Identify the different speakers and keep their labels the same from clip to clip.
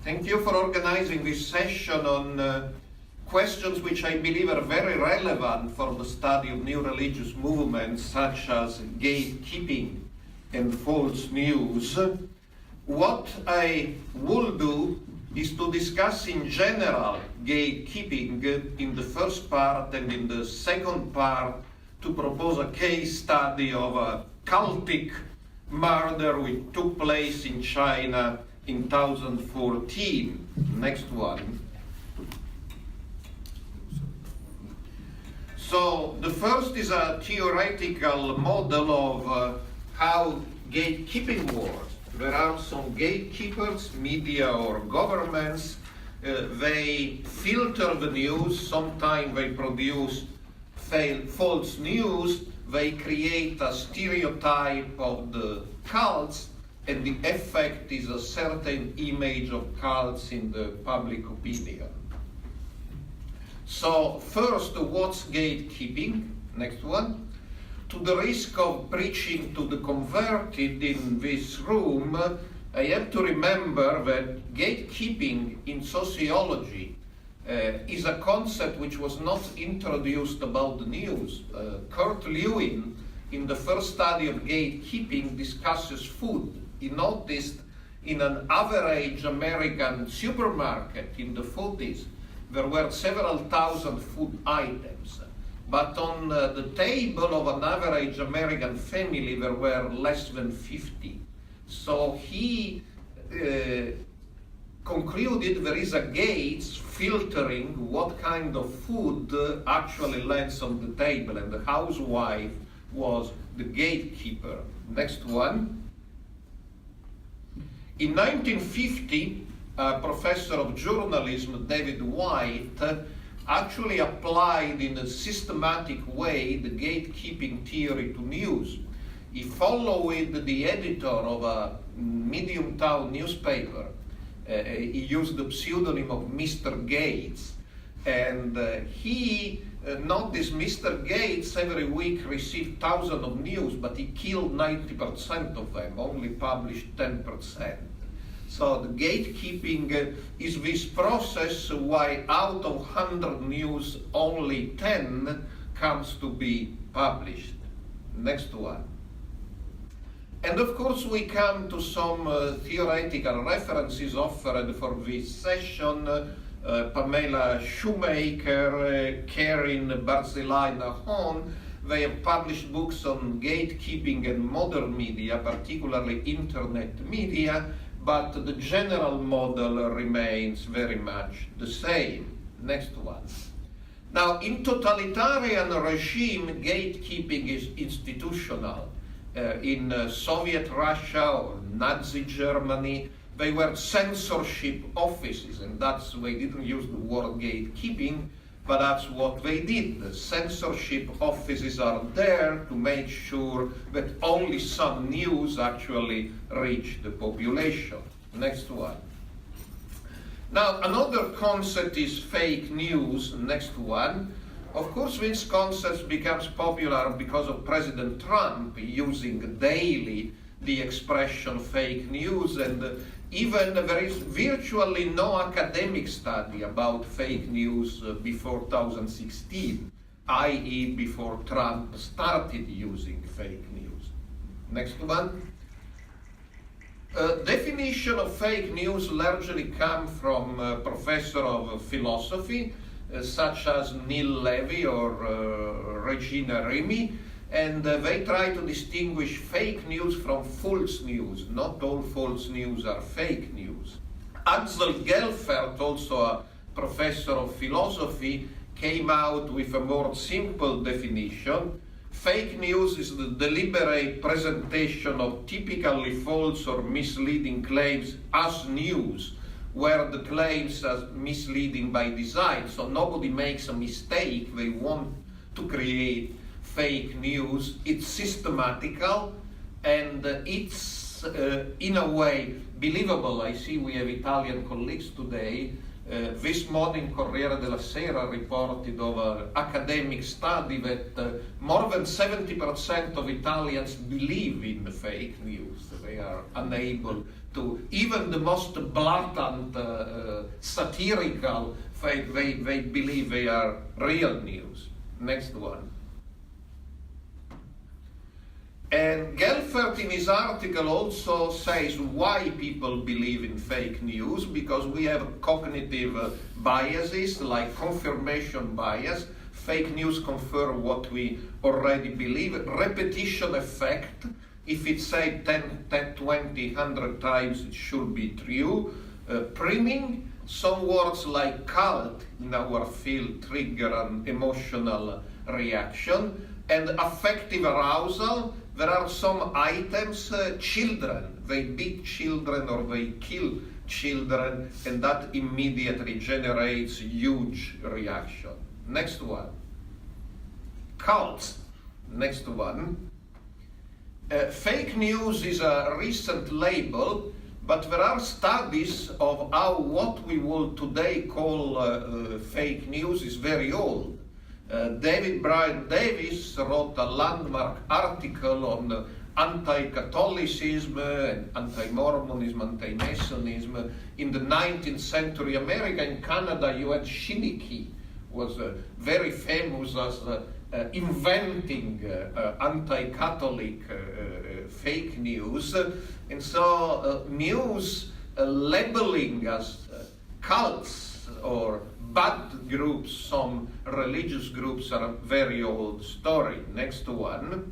Speaker 1: Thank you for organizing this session on questions which I believe are very relevant for the study of new religious movements such as gatekeeping and false news. What I will do is to discuss in general gatekeeping in the first part, and in the second part to propose a case study of a cultic murder which took place in China in 2014. Next one. So the first is a theoretical model of how gatekeeping works. There are some gatekeepers, media or governments. They filter the news. Sometimes they produce false news. They create a stereotype of the cults, and the effect is a certain image of cults in the public opinion. So first, what's gatekeeping? Next one. To the risk of preaching to the converted in this room, I have to remember that gatekeeping in sociology is a concept which was not introduced about the news. Kurt Lewin, in the first study of gatekeeping, discusses food. He noticed in an average American supermarket in the 40s, there were several thousand food items. But on the table of an average American family, there were less than 50. So he concluded there is a gates filtering what kind of food actually lands on the table, and the housewife was the gatekeeper. Next one. In 1950, a professor of journalism, David White, actually applied in a systematic way the gatekeeping theory to news. He followed the editor of a medium town newspaper. He used the pseudonym of Mr. Gates, and he noticed Mr. Gates every week received thousands of news, but he killed 90% of them, only published 10%. So the gatekeeping is this process why out of 100 news, only 10 comes to be published. Next one. And of course we come to some theoretical references offered for this session. Pamela Shoemaker, Karin Barzilai-Nahon, they have published books on gatekeeping and modern media, particularly internet media, but the general model remains very much the same. Next one. Now, in totalitarian regime, gatekeeping is institutional. In Soviet Russia or Nazi Germany, they were censorship offices, and that's, they didn't use the word gatekeeping, but that's what they did. The censorship offices are there to make sure that only some news actually reach the population. Next one. Now, another concept is fake news. Next one. Of course, this concept becomes popular because of President Trump using daily the expression fake news, and even there is virtually no academic study about fake news before 2016, i.e. before Trump started using fake news. Next one. Definition of fake news largely come from professor of philosophy, such as Neil Levy or Regina Rimi, and they try to distinguish fake news from false news. Not all false news are fake news. Axel Gelfert, also a professor of philosophy, came out with a more simple definition. Fake news is the deliberate presentation of typically false or misleading claims as news, where the claims are misleading by design. So nobody makes a mistake. They want to create fake news. It's systematical, and it's in a way believable. I see we have Italian colleagues today. This morning Corriere della Sera reported of an academic study that more than 70% of Italians believe in fake news. They are unable to even the most blatant satirical fake, they believe they are real news. Next one. And Gelfert in his article also says why people believe in fake news, because we have cognitive biases like confirmation bias. Fake news confirm what we already believe. Repetition effect. If it's said 10, 20, 100 times, it should be true. Priming. Some words like cult in our field trigger an emotional reaction. And affective arousal. There are some items, children, they beat children or they kill children, and that immediately generates huge reaction. Next one. Cults. Next one. Fake news is a recent label, but there are studies of how what we will today call fake news is very old. David Bryan Davis wrote a landmark article on anti-Catholicism and anti-Mormonism, anti-Masonism in the 19th century America. In Canada, you had Shinniki, was very famous as inventing anti-Catholic fake news. And so news labeling as cults or bad groups, some religious groups, are a very old story. Next one.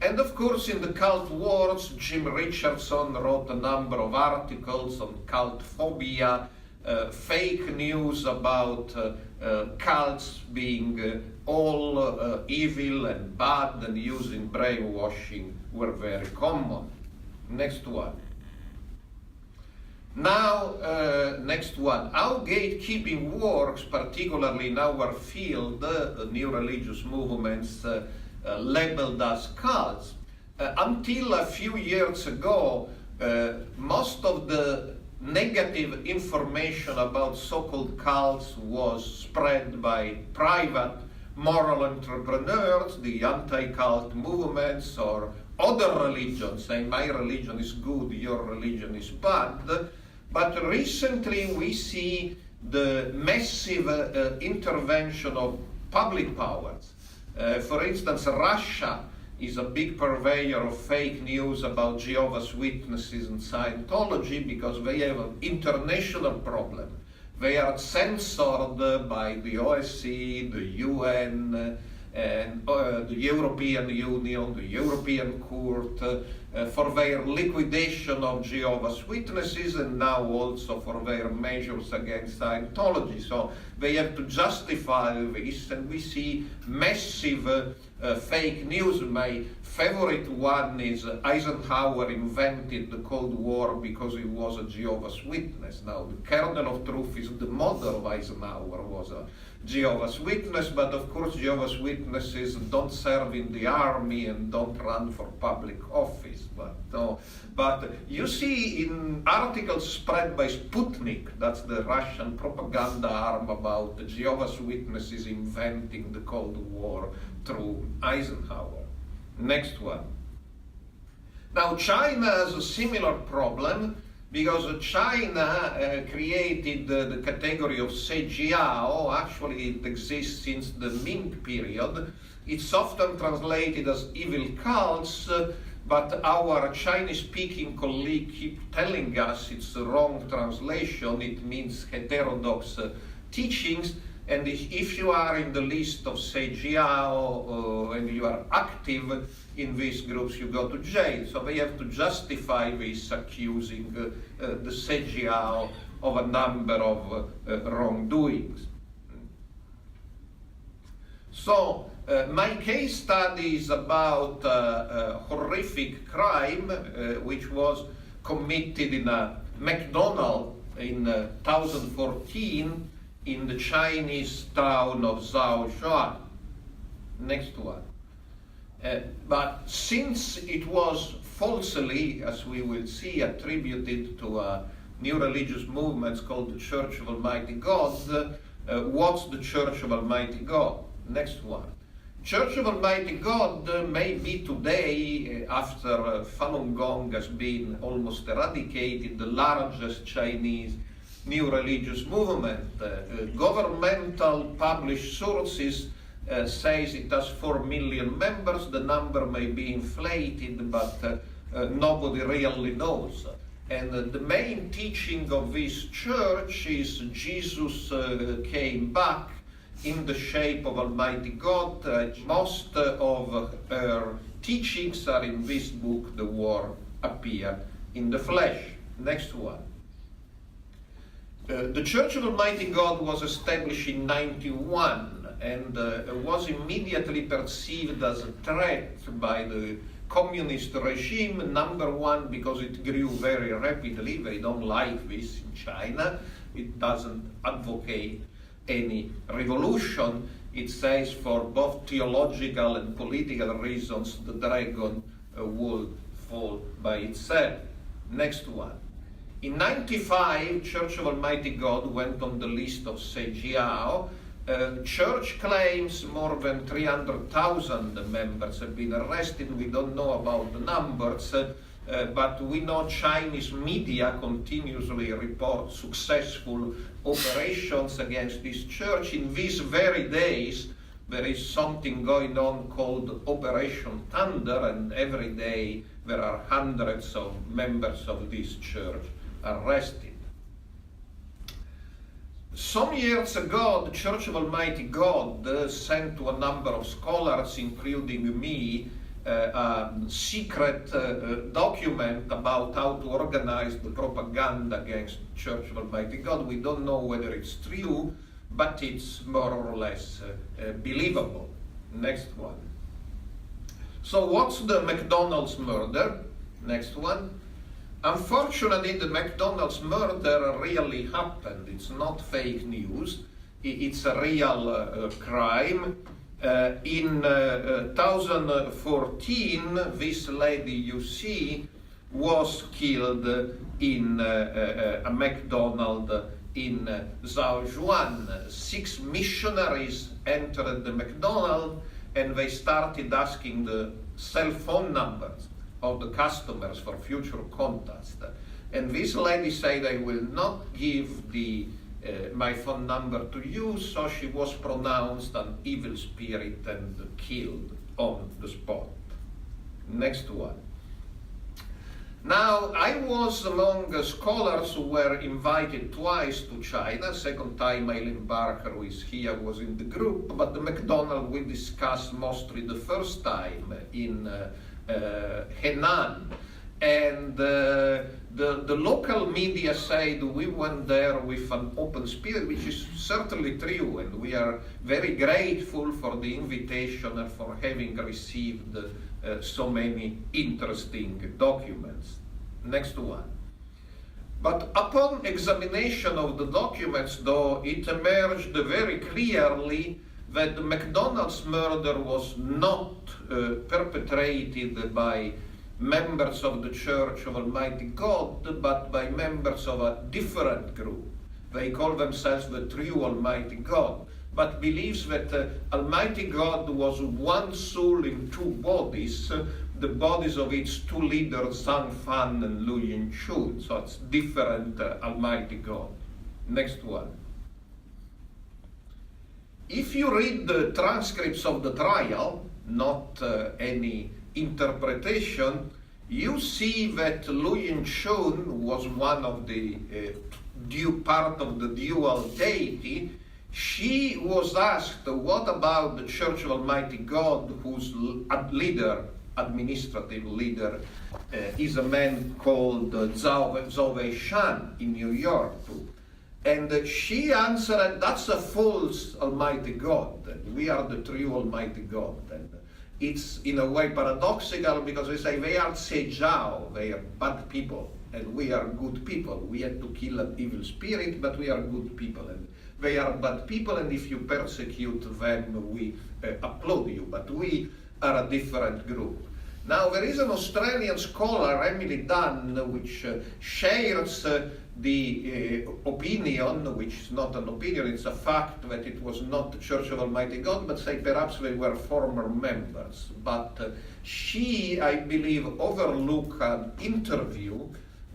Speaker 1: And of course, in the cult wars, Jim Richardson wrote a number of articles on cult phobia, fake news about cults being all evil and bad and using brainwashing were very common. Next one. Now, next one. How gatekeeping works, particularly in our field, new religious movements labeled as cults. Until a few years ago, most of the negative information about so-called cults was spread by private moral entrepreneurs, the anti-cult movements, or other religions, saying my religion is good, your religion is bad. But recently we see the massive intervention of public powers. For instance, Russia is a big purveyor of fake news about Jehovah's Witnesses and Scientology because they have an international problem. They are censored by the OSCE, the UN, and the European Union, the European Court, for their liquidation of Jehovah's Witnesses and now also for their measures against Scientology. So they have to justify this, and we see massive fake news. My favorite one is Eisenhower invented the Cold War because he was a Jehovah's Witness. Now, the kernel of truth is the mother of Eisenhower was a Jehovah's Witness, but of course Jehovah's Witnesses don't serve in the army and don't run for public office. But you see in articles spread by Sputnik, that's the Russian propaganda arm, about the Jehovah's Witnesses inventing the Cold War through Eisenhower. Next one. Now China has a similar problem, because China created the category of Seijiao. Actually, it exists since the Ming period. It's often translated as evil cults, but our Chinese-speaking colleague keep telling us it's the wrong translation. It means heterodox teachings. And if you are in the list of Seijiao and you are active in these groups, you go to jail. So they have to justify this, accusing the Seijiao of a number of wrongdoings. So my case study is about a horrific crime which was committed in a McDonald's in 2014 in the Chinese town of Zhaoyuan. Next one. But since it was falsely, as we will see, attributed to a new religious movement called the Church of Almighty God, what's the Church of Almighty God? Next one. Church of Almighty God may be today, after Falun Gong has been almost eradicated, the largest Chinese new religious movement. Governmental published sources says it has 4 million members. The number may be inflated, but nobody really knows. And the main teaching of this church is Jesus came back in the shape of Almighty God. Most of her teachings are in this book, The Word Appeared in the Flesh. Next one. The Church of Almighty God was established in 1991 and was immediately perceived as a threat by the communist regime. Number one, because it grew very rapidly. They don't like this in China. It doesn't advocate any revolution. It says for both theological and political reasons the dragon will fall by itself. Next one. In 1995, Church of Almighty God went on the list of CESNUR. Church claims more than 300,000 members have been arrested. We don't know about the numbers, but we know Chinese media continuously report successful operations against this church. In these very days, there is something going on called Operation Thunder, and every day there are hundreds of members of this church arrested. Some years ago, the Church of Almighty God sent to a number of scholars, including me, a secret document about how to organize the propaganda against the Church of Almighty God. We don't know whether it's true, but it's more or less believable. Next one. So what's the McDonald's murder? Next one. Unfortunately, the McDonald's murder really happened. It's not fake news. It's a real crime. In 2014, this lady you see was killed in a McDonald's in Zhaoyuan. 6 missionaries entered the McDonald's and they started asking the cell phone numbers of the customers for future contacts. And this lady said, I will not give my phone number to you, so she was pronounced an evil spirit and killed on the spot. Next one. Now, I was among scholars who were invited twice to China. Second time Eileen Barker, who is here, was in the group, but the McDonald's we discussed mostly the first time in Henan, and the local media said we went there with an open spirit, which is certainly true, and we are very grateful for the invitation and for having received so many interesting documents. Next one. But upon examination of the documents, though, it emerged very clearly that the McDonald's murder was not perpetrated by members of the Church of Almighty God, but by members of a different group. They call themselves the True Almighty God, but believes that Almighty God was one soul in 2 bodies, the bodies of its 2 leaders, Zhang Fan and Lu Yinchun. So it's different Almighty God. Next one. If you read the transcripts of the trial, not any interpretation, you see that Lu Yinchun was one of the part of the dual deity. She was asked, what about the Church of Almighty God, whose administrative leader, is a man called Zhaoyuan in New York. And she answered, that's a false Almighty God. And we are the true Almighty God. And it's in a way paradoxical because they say they are Zhao, they are bad people, and we are good people. We had to kill an evil spirit, but we are good people. And they are bad people, and if you persecute them, we applaud you. But we are a different group. Now, there is an Australian scholar, Emily Dunn, which shares the opinion, which is not an opinion, it's a fact, that it was not the Church of Almighty God, but say perhaps they were former members. But she, I believe, overlooked an interview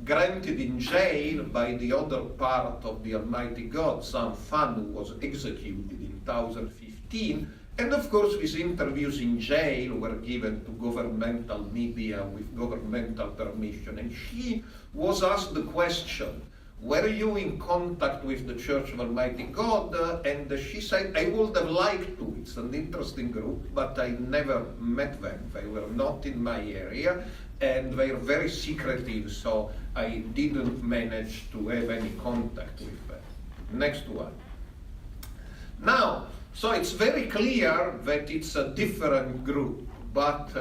Speaker 1: granted in jail by the other part of the Almighty God, some fan who was executed in 2015. And of course, these interviews in jail were given to governmental media with governmental permission. And she was asked the question, were you in contact with the Church of Almighty God? And she said, I would have liked to. It's an interesting group, but I never met them. They were not in my area, and they are very secretive, so I didn't manage to have any contact with them. Next one. Now, so it's very clear that it's a different group, but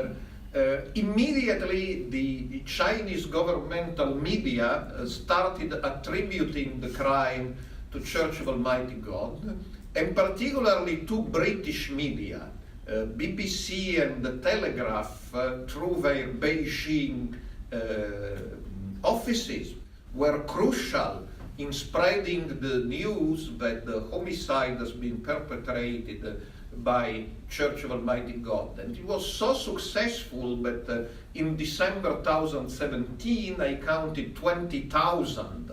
Speaker 1: immediately the Chinese governmental media started attributing the crime to Church of Almighty God, and particularly to British media. BBC and the Telegraph, through their Beijing offices, were crucial in spreading the news that the homicide has been perpetrated by Church of Almighty God. And it was so successful that in December 2017 I counted 20,000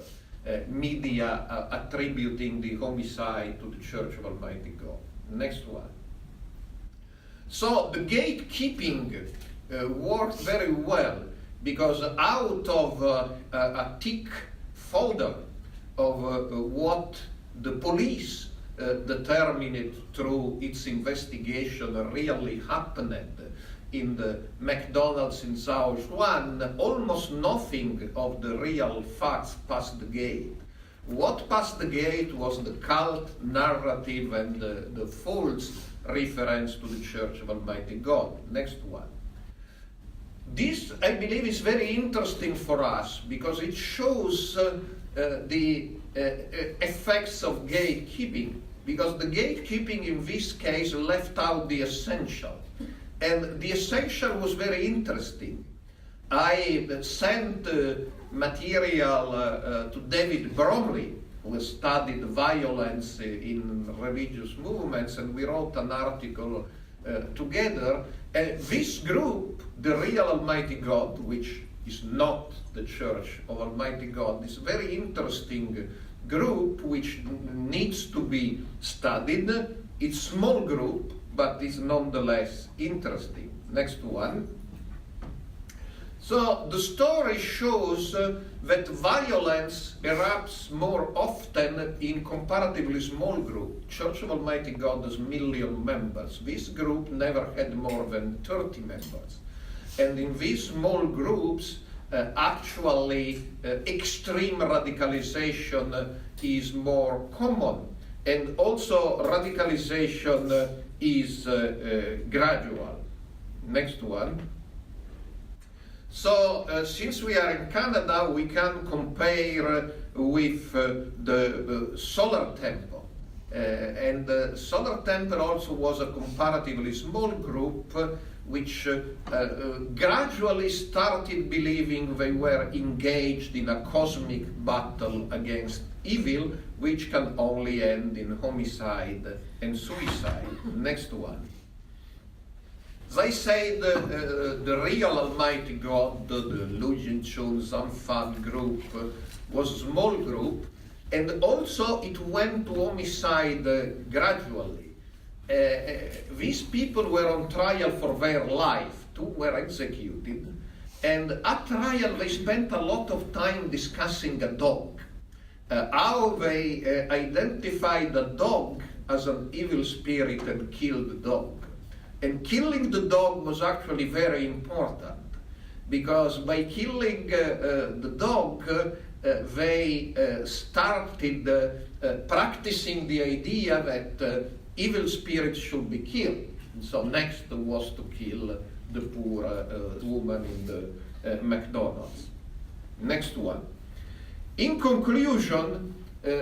Speaker 1: media attributing the homicide to the Church of Almighty God. Next one. So the gatekeeping worked very well, because out of a thick folder of what the police determined through its investigation really happened in the McDonald's in Zhaoyuan, almost nothing of the real facts passed the gate. What passed the gate was the cult narrative and the false reference to the Church of Almighty God. Next one. This, I believe, is very interesting for us because it shows the effects of gatekeeping, because the gatekeeping in this case left out the essential. And the essential was very interesting. I sent material to David Bromley, who has studied violence in religious movements, and we wrote an article together. This group, the Real Almighty God, which is not the Church of Almighty God, is a very interesting group which needs to be studied. It's a small group, but is nonetheless interesting. Next one. So the story shows that violence erupts more often in comparatively small group. Church of Almighty God has 1 million members. This group never had more than 30 members. And in these small groups, actually extreme radicalization is more common. And also radicalization is gradual. Next one. So, since we are in Canada, we can compare with the Solar Temple. And the Solar Temple also was a comparatively small group which gradually started believing they were engaged in a cosmic battle against evil, which can only end in homicide and suicide. Next one. As I said, the Real Almighty God, the Lujin Chun Zamfan group, was a small group, and also it went to homicide gradually. These people were on trial for their life. 2 were executed, and at trial they spent a lot of time discussing a dog. How they identified the dog as an evil spirit and killed the dog. And killing the dog was actually very important, because by killing the dog, they started practicing the idea that evil spirits should be killed. And so next was to kill the poor woman in the McDonald's. Next one. In conclusion,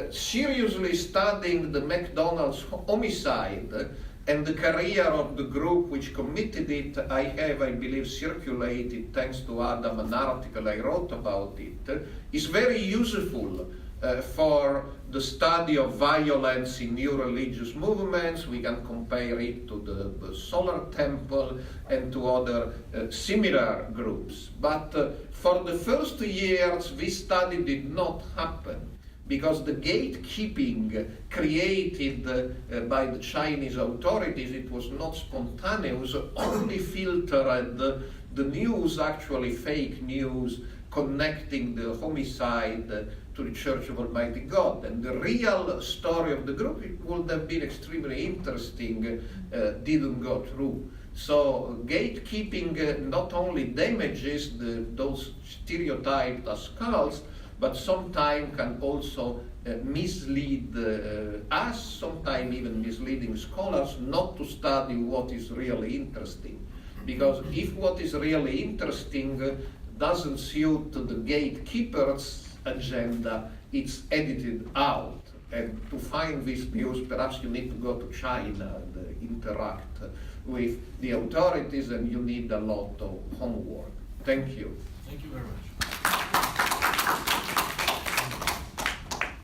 Speaker 1: seriously studying the McDonald's homicide, And the career of the group which committed it, I believe, circulated thanks to Adam, an article I wrote about it, is very useful for the study of violence in new religious movements. We can compare it to the Solar Temple and to other similar groups. But for the first years, this study did not happen, because the gatekeeping created by the Chinese authorities, it was not spontaneous, only filtered the news, actually fake news, connecting the homicide to the Church of Almighty God. And the real story of the group, it would have been extremely interesting, didn't go through. So gatekeeping not only damages those stereotyped as cults, but sometimes can also mislead us, sometimes even misleading scholars, not to study what is really interesting. Because if what is really interesting doesn't suit the gatekeeper's agenda, it's edited out. And to find this news, perhaps you need to go to China and interact with the authorities, and you need a lot of homework. Thank you.
Speaker 2: Thank you very much.